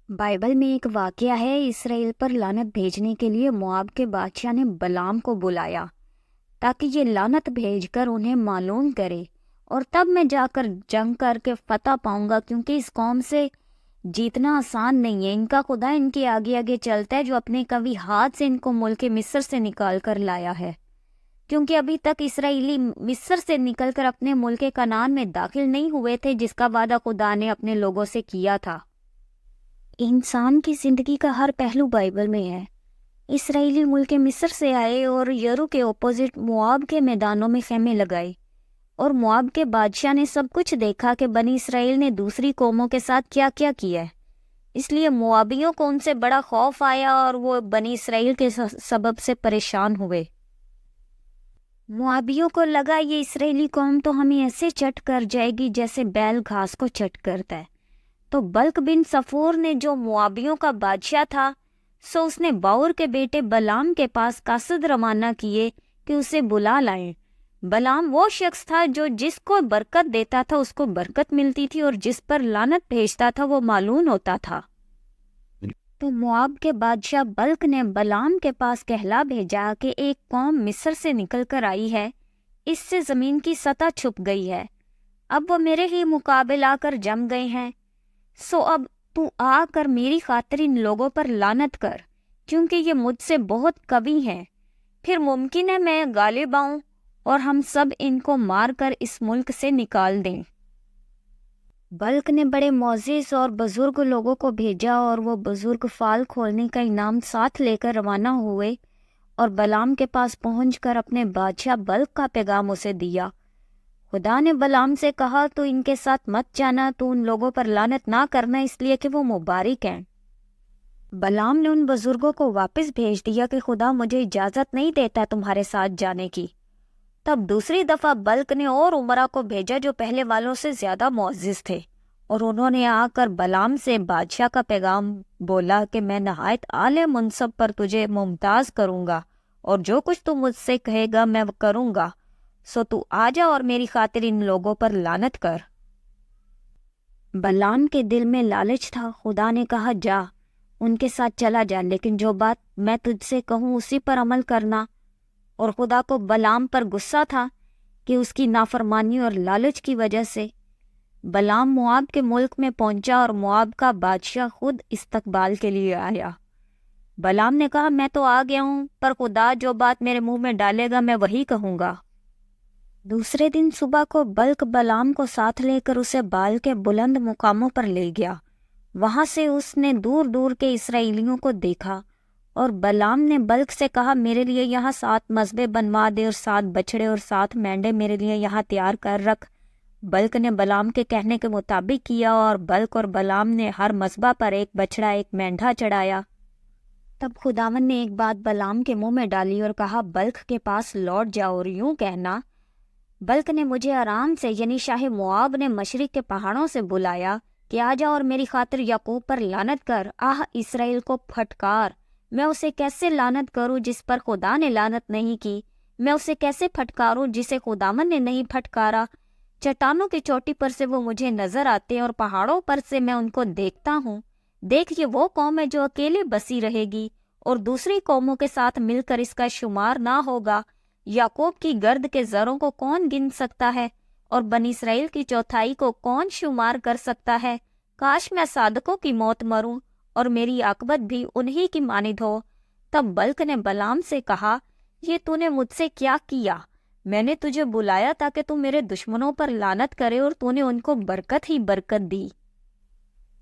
Bible میں ایک واقعہ ہے، اسرائیل پر لعنت بھیجنے کے لیے مواب کے بادشاہ نے بلعام کو بلایا تاکہ یہ لعنت بھیج کر انہیں معلوم کرے، اور تب میں جا کر جنگ کر کے فتح پاؤں گا، کیونکہ اس قوم سے جیتنا آسان نہیں ہے۔ ان کا خدا ان کے آگے آگے چلتا ہے، جو اپنے قوی ہاتھ سے ان کو ملک مصر سے نکال کر لایا ہے، کیونکہ ابھی تک اسرائیلی مصر سے نکل کر اپنے ملک کنعان میں داخل نہیں ہوئے تھے، جس کا وعدہ خدا نے اپنے لوگوں سے کیا تھا۔ انسان کی زندگی کا ہر پہلو بائبل میں ہے۔ اسرائیلی ملک مصر سے آئے اور یرو کے اپوزٹ مواب کے میدانوں میں خیمے لگائے، اور مواب کے بادشاہ نے سب کچھ دیکھا کہ بنی اسرائیل نے دوسری قوموں کے ساتھ کیا کیا کیا ہے، اس لیے موابیوں کو ان سے بڑا خوف آیا اور وہ بنی اسرائیل کے سبب سے پریشان ہوئے۔ موابیوں کو لگا یہ اسرائیلی قوم تو ہمیں ایسے چٹ کر جائے گی جیسے بیل گھاس کو چٹ کرتا ہے۔ تو بلق بن صفور نے، جو موابیوں کا بادشاہ تھا، اس نے باور کے بیٹے بلعام کے پاس قاصد روانہ کیے کہ اسے بلا لائیں۔ بلعام وہ شخص تھا جو جس کو برکت دیتا تھا اس کو برکت ملتی تھی، اور جس پر لعنت بھیجتا تھا وہ مالون ہوتا تھا۔ تو مواب کے بادشاہ بلق نے بلعام کے پاس کہلا بھیجا کہ ایک قوم مصر سے نکل کر آئی ہے، اس سے زمین کی سطح چھپ گئی ہے، اب وہ میرے ہی مقابل آ کر جم گئے ہیں، اب تو آ کر میری خاطر ان لوگوں پر لعنت کر، کیونکہ یہ مجھ سے بہت قوی ہیں، پھر ممکن ہے میں غالب آؤں اور ہم سب ان کو مار کر اس ملک سے نکال دیں۔ بلق نے بڑے معزز اور بزرگ لوگوں کو بھیجا، اور وہ بزرگ فال کھولنے کا انعام ساتھ لے کر روانہ ہوئے، اور بلعام کے پاس پہنچ کر اپنے بادشاہ بلق کا پیغام اسے دیا۔ خدا نے بلعام سے کہا، تو ان کے ساتھ مت جانا، تو ان لوگوں پر لعنت نہ کرنا، اس لیے کہ وہ مبارک ہیں۔ بلعام نے ان بزرگوں کو واپس بھیج دیا کہ خدا مجھے اجازت نہیں دیتا تمہارے ساتھ جانے کی۔ تب دوسری دفعہ بلق نے اور عمرا کو بھیجا جو پہلے والوں سے زیادہ معزز تھے، اور انہوں نے آ کر بلعام سے بادشاہ کا پیغام بولا کہ میں نہایت اعلی منصب پر تجھے ممتاز کروں گا، اور جو کچھ تو مجھ سے کہے گا میں کروں گا، تو آ جا اور میری خاطر ان لوگوں پر لعنت کر۔ بلعام کے دل میں لالچ تھا۔ خدا نے کہا جا، ان کے ساتھ چلا جا، لیکن جو بات میں تجھ سے کہوں اسی پر عمل کرنا۔ اور خدا کو بلعام پر غصہ تھا کہ اس کی نافرمانی اور لالچ کی وجہ سے بلعام مواب کے ملک میں پہنچا، اور مواب کا بادشاہ خود استقبال کے لیے آیا۔ بلعام نے کہا میں تو آ گیا ہوں، پر خدا جو بات میرے منہ میں ڈالے گا میں وہی کہوں گا۔ دوسرے دن صبح کو بلق بلعام کو ساتھ لے کر اسے بال کے بلند مقاموں پر لے گیا۔ وہاں سے اس نے دور دور کے اسرائیلیوں کو دیکھا، اور بلعام نے بلق سے کہا میرے لیے یہاں 7 مذبے بنوا دے، اور 7 بچھڑے اور 7 مینڈے میرے لیے یہاں تیار کر رکھ۔ بلق نے بلعام کے کہنے کے مطابق کیا، اور بلق اور بلعام نے ہر مذبح پر ایک بچڑا ایک مینڈھا چڑھایا۔ تب خداوند نے ایک بات بلعام کے منہ میں ڈالی اور کہا بلق کے پاس لوٹ جاؤ اور یوں کہنا، بلق نے مجھے آرام سے یعنی شاہ مواب نے مشرق کے پہاڑوں سے بلایا کہ آ جا اور میری خاطر یعقوب پر لعنت کر، اسرائیل کو پھٹکار۔ میں اسے کیسے لعنت کروں جس پر خدا نے لعنت نہیں کی؟ میں اسے کیسے پھٹکاروں جسے خداوند نے نہیں پھٹکارا؟ چٹانوں کی چوٹی پر سے وہ مجھے نظر آتے ہیں، اور پہاڑوں پر سے میں ان کو دیکھتا ہوں۔ دیکھ، یہ وہ قوم ہے جو اکیلے بسی رہے گی، اور دوسری قوموں کے ساتھ مل کر اس کا شمار نہ ہوگا۔ یعقوب کی گرد کے زروں کو کون گن سکتا ہے، اور بنی اسرائیل کی چوتھائی کو کون شمار کر سکتا ہے؟ کاش میں صادقوں کی موت مروں، اور میری عاقبت بھی انہی کی مانند ہو۔ تب بلق نے بلعام سے کہا، یہ تو نے مجھ سے کیا کیا؟ میں نے تجھے بلایا تاکہ تو میرے دشمنوں پر لعنت کرے، اور تو نے ان کو برکت ہی برکت دی۔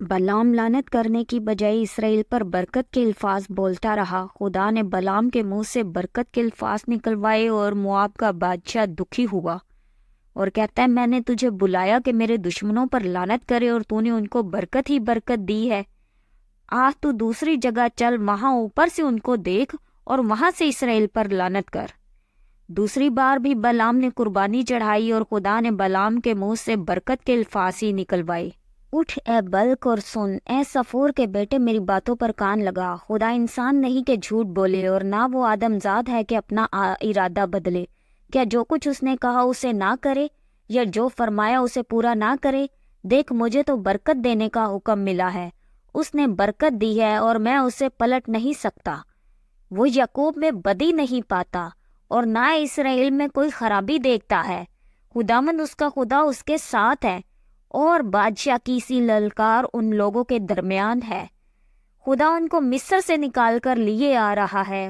بلعام لعنت کرنے کی بجائے اسرائیل پر برکت کے الفاظ بولتا رہا۔ خدا نے بلعام کے منہ سے برکت کے الفاظ نکلوائے، اور مواب کا بادشاہ دکھی ہوا اور کہتا ہے میں نے تجھے بلایا کہ میرے دشمنوں پر لعنت کرے، اور تو نے ان کو برکت ہی برکت دی ہے۔ تو دوسری جگہ چل، وہاں اوپر سے ان کو دیکھ، اور وہاں سے اسرائیل پر لعنت کر۔ دوسری بار بھی بلعام نے قربانی چڑھائی، اور خدا نے بلعام کے منہ سے برکت کے الفاظ ہی نکلوائے۔ اٹھ اے بلق اور سن، اے صفور کے بیٹے میری باتوں پر کان لگا۔ خدا انسان نہیں کہ جھوٹ بولے، اور نہ وہ آدم زاد ہے کہ اپنا ارادہ بدلے۔ کیا جو کچھ اس نے کہا اسے نہ کرے، یا جو فرمایا اسے پورا نہ کرے؟ دیکھ، مجھے تو برکت دینے کا حکم ملا ہے، اس نے برکت دی ہے اور میں اسے پلٹ نہیں سکتا۔ وہ یعقوب میں بدی نہیں پاتا اور نہ اسرائیل میں کوئی خرابی دیکھتا ہے۔ خداوند اس کا خدا اس کے ساتھ ہے اور بادشاہ کی سی للکار ان لوگوں کے درمیان ہے۔ خدا ان کو مصر سے نکال کر لیے آ رہا ہے،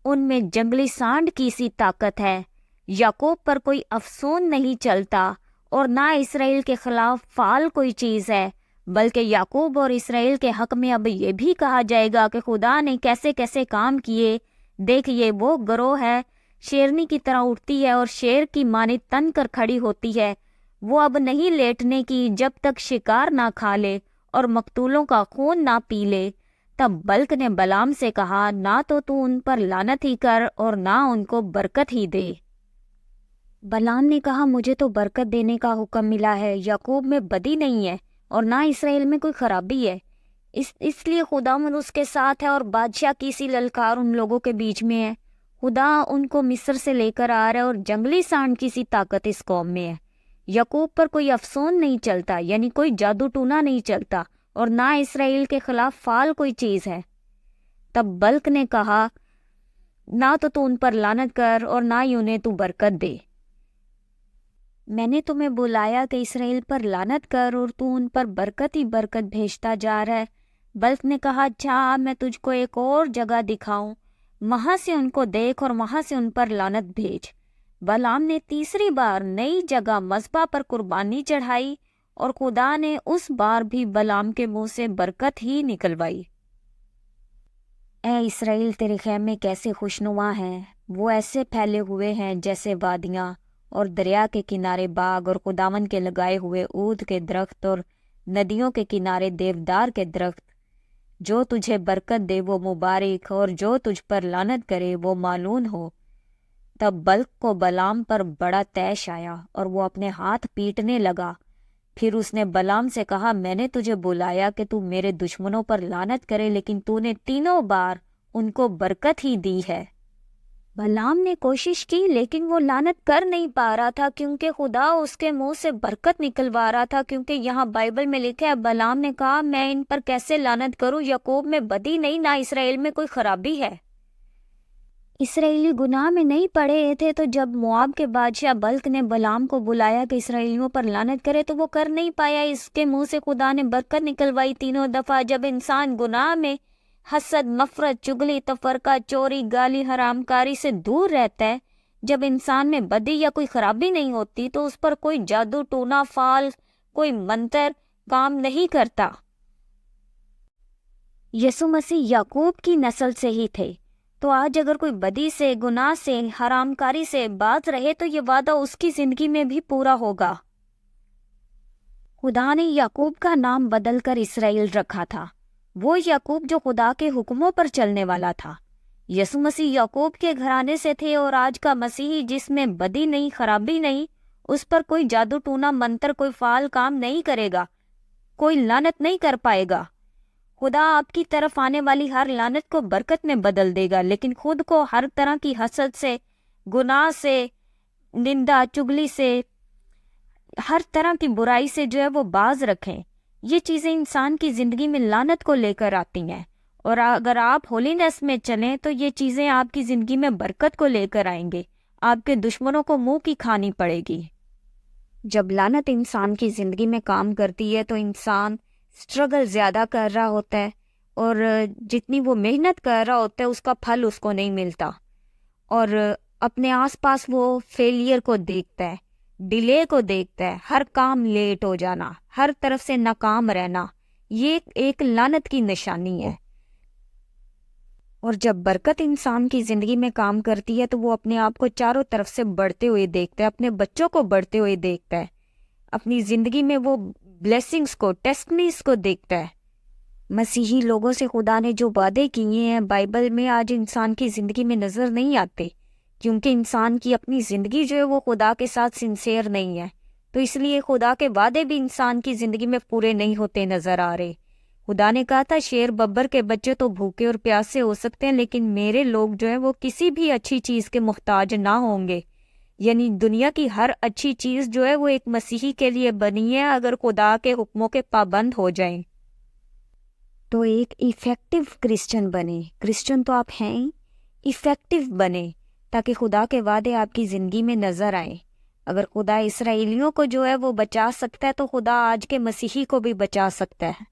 ان میں جنگلی سانڈ کی سی طاقت ہے۔ یعقوب پر کوئی افسون نہیں چلتا اور نہ اسرائیل کے خلاف فعال کوئی چیز ہے، بلکہ یعقوب اور اسرائیل کے حق میں اب یہ بھی کہا جائے گا کہ خدا نے کیسے کیسے کام کیے۔ دیکھیے وہ گروہ ہے، شیرنی کی طرح اٹھتی ہے اور شیر کی مانند تن کر کھڑی ہوتی ہے۔ وہ اب نہیں لیٹنے کی جب تک شکار نہ کھا لے اور مقتولوں کا خون نہ پی لے۔ تب بلک نے بلام سے کہا، نہ تو ان پر لعنت ہی کر اور نہ ان کو برکت ہی دے۔ بلام نے کہا، مجھے تو برکت دینے کا حکم ملا ہے، یعقوب میں بدی نہیں ہے اور نہ اسرائیل میں کوئی خرابی ہے، اس لیے خداوند اس کے ساتھ ہے اور بادشاہ کی سی للکار ان لوگوں کے بیچ میں ہے۔ خدا ان کو مصر سے لے کر آ رہا ہے اور جنگلی سانڈ کی سی طاقت اس قوم میں ہے۔ یعقوب پر کوئی افسون نہیں چلتا، یعنی کوئی جادو ٹونا نہیں چلتا، اور نہ اسرائیل کے خلاف فعال کوئی چیز ہے۔ تب بلک نے کہا، نہ تو ان پر لعنت کر اور نہ ہی انہیں تو برکت دے۔ میں نے تمہیں بلایا کہ اسرائیل پر لعنت کر اور تو ان پر برکت ہی برکت بھیجتا جا رہا ہے۔ بلک نے کہا، اچھا میں تجھ کو ایک اور جگہ دکھاؤں، وہاں سے ان کو دیکھ اور وہاں سے ان پر لعنت بھیج۔ بلام نے تیسری بار نئی جگہ مذبح پر قربانی چڑھائی اور خدا نے اس بار بھی بلام کے منہ سے برکت ہی نکلوائی۔ اے اسرائیل، تیرے خیمے کیسے خوشنما ہیں، وہ ایسے پھیلے ہوئے ہیں جیسے وادیاں اور دریا کے کنارے باغ اور خداوند کے لگائے ہوئے عود کے درخت اور ندیوں کے کنارے دیودار کے درخت۔ جو تجھے برکت دے وہ مبارک اور جو تجھ پر لعنت کرے وہ مالون ہو۔ تب بلک کو بلام پر بڑا طیش آیا اور وہ اپنے ہاتھ پیٹنے لگا۔ پھر اس نے بلام سے کہا، میں نے تجھے بلایا کہ تو میرے دشمنوں پر لعنت کرے، لیکن تو نے تینوں بار ان کو برکت ہی دی ہے۔ بلام نے کوشش کی لیکن وہ لعنت کر نہیں پا رہا تھا، کیونکہ خدا اس کے منہ سے برکت نکلوا رہا تھا، کیونکہ یہاں بائبل میں لکھا ہے، بلام نے کہا، میں ان پر کیسے لعنت کروں، یعقوب میں بدی نہیں، نہ اسرائیل میں کوئی خرابی ہے۔ اسرائیلی گناہ میں نہیں پڑے تھے، تو جب مواب کے بادشاہ بلک نے بلام کو بلایا کہ اسرائیلیوں پر لعنت کرے تو وہ کر نہیں پایا۔ اس کے منہ سے خدا نے برکت نکلوائی تینوں دفعہ۔ جب انسان گناہ میں حسد، نفرت، چگلی، تفرقہ، چوری، گالی، حرام کاری سے دور رہتا ہے، جب انسان میں بدی یا کوئی خرابی نہیں ہوتی، تو اس پر کوئی جادو ٹونا، فال، کوئی منتر کام نہیں کرتا۔ یسوع مسیح یعقوب کی نسل سے ہی تھے، تو آج اگر کوئی بدی سے، گناہ سے، حرام کاری سے باز رہے تو یہ وعدہ اس کی زندگی میں بھی پورا ہوگا۔ خدا نے یعقوب کا نام بدل کر اسرائیل رکھا تھا، وہ یعقوب جو خدا کے حکموں پر چلنے والا تھا۔ یسوع مسیح یعقوب کے گھرانے سے تھے، اور آج کا مسیحی جس میں بدی نہیں، خرابی نہیں، اس پر کوئی جادو ٹونا، منتر، کوئی فعال کام نہیں کرے گا، کوئی لعنت نہیں کر پائے گا۔ خدا آپ کی طرف آنے والی ہر لعنت کو برکت میں بدل دے گا، لیکن خود کو ہر طرح کی حسد سے، گناہ سے، نندا، چگلی سے، ہر طرح کی برائی سے جو ہے وہ باز رکھیں۔ یہ چیزیں انسان کی زندگی میں لعنت کو لے کر آتی ہیں، اور اگر آپ ہولینس میں چلیں تو یہ چیزیں آپ کی زندگی میں برکت کو لے کر آئیں گے۔ آپ کے دشمنوں کو منہ کی کھانی پڑے گی۔ جب لعنت انسان کی زندگی میں کام کرتی ہے تو انسان اسٹرگل زیادہ کر رہا ہوتا ہے، اور جتنی وہ محنت کر رہا ہوتا ہے اس کا پھل اس کو نہیں ملتا، اور اپنے آس پاس وہ فیلئر کو دیکھتا ہے، ڈیلے کو دیکھتا ہے، ہر کام لیٹ ہو جانا، ہر طرف سے ناکام رہنا، یہ ایک لعنت کی نشانی ہے۔ اور جب برکت انسان کی زندگی میں کام کرتی ہے تو وہ اپنے آپ کو چاروں طرف سے بڑھتے ہوئے دیکھتا ہے، اپنے بچوں کو بڑھتے ہوئے دیکھتا ہے، اپنی زندگی میں وہ بلیسنگز کو، ٹیسٹمنیز کو دیکھتا ہے۔ مسیحی لوگوں سے خدا نے جو وعدے کیے ہیں بائبل میں، آج انسان کی زندگی میں نظر نہیں آتے، کیونکہ انسان کی اپنی زندگی جو ہے وہ خدا کے ساتھ سنسیئر نہیں ہے، تو اس لیے خدا کے وعدے بھی انسان کی زندگی میں پورے نہیں ہوتے نظر آ رہے۔ خدا نے کہا تھا، شیر ببر کے بچے تو بھوکے اور پیاسے ہو سکتے ہیں، لیکن میرے لوگ جو ہیں وہ کسی بھی اچھی چیز کے محتاج نہ ہوں گے۔ یعنی دنیا کی ہر اچھی چیز جو ہے وہ ایک مسیحی کے لیے بنی ہے، اگر خدا کے حکموں کے پابند ہو جائیں۔ تو ایک ایفیکٹو کرسچن بنے. کرسچن تو آپ ہیں ہی، ایفیکٹو بنے تاکہ خدا کے وعدے آپ کی زندگی میں نظر آئیں. اگر خدا اسرائیلیوں کو جو ہے وہ بچا سکتا ہے تو خدا آج کے مسیحی کو بھی بچا سکتا ہے.